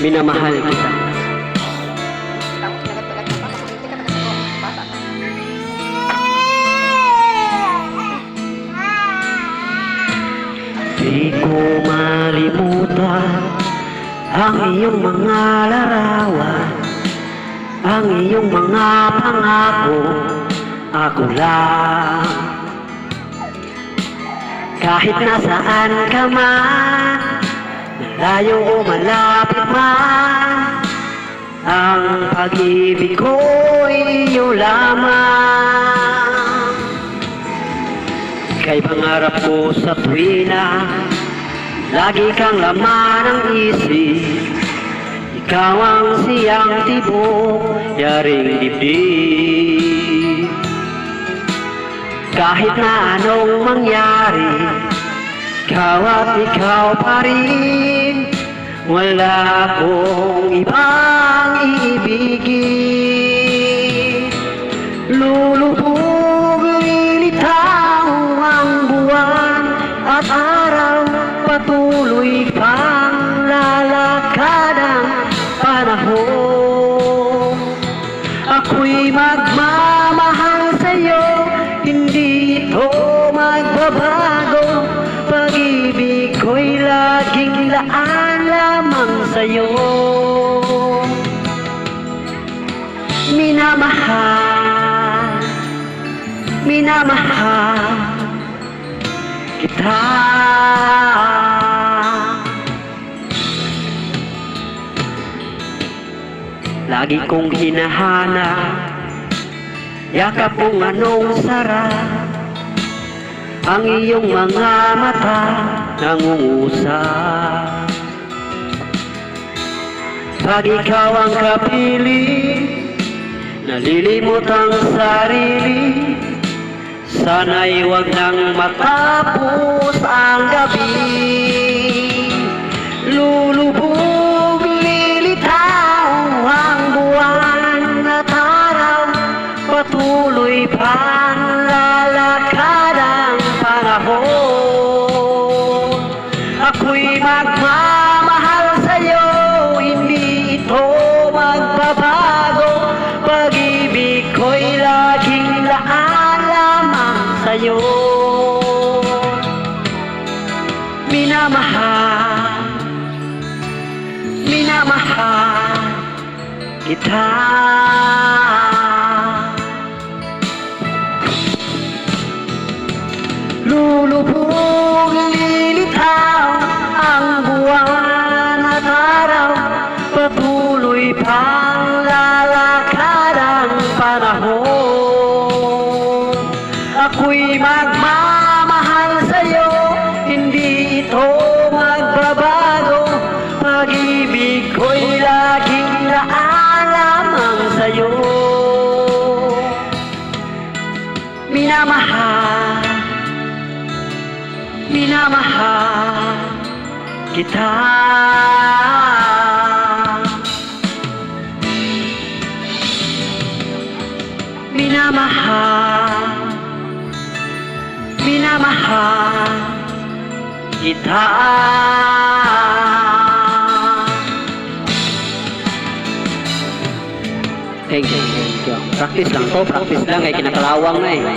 Minamahal kita. Di ko malimutan ang iyong mga larawan, ang iyong mga pangako, ako lang. Kahit nasaan ka man, malayo o malapit man, ang pag-ibig ko'y iyo lamang. Kay pangarap ko sa tuwina, lagi kang laman ng isip. Ikaw ang siyang tibok, yaring dibdib. Kahit na anong mangyari, ikaw at ikaw pa rin. Wala akong ibang iibigin. Lulubog, lilitaw ang buwan at araw, patuloy pang lalakad ang panahon. Ako'y magmamahal sa'yo, hindi ito magbabago. Pag-ibig ko'y laging laan lamang sa'yo. Minamahal, minamahal kita. Lagi kong hinahanap yakap kung anong sarap, ang iyong mga mata nangungusap. Pag ikaw ang kapiling, nalilimot ang sarili. Sana'y wag nang matapos ang gabi. Lulubog, lilitaw ang buwan at araw, patuloy pang lalakad ang panahon. Ako'y magmamahal sa'yo, hindi ito magbabago. Pag-ibig ko'y laging laan lamang sa'yo. Minamahal, minamahal kita. Lulubog, lilitaw ang buwan at araw, patuloy pang lalakad ang panahon. Ako'y magmamahal sa'yo, hindi ito magbabago. Pag-ibig ko'y laging laan lamang sa'yo. Minamahal, minamahal kita. Minamahal, minamahal kita. Thank you, thank you. Practice lang to, practice lang kay kinakalawang na eh.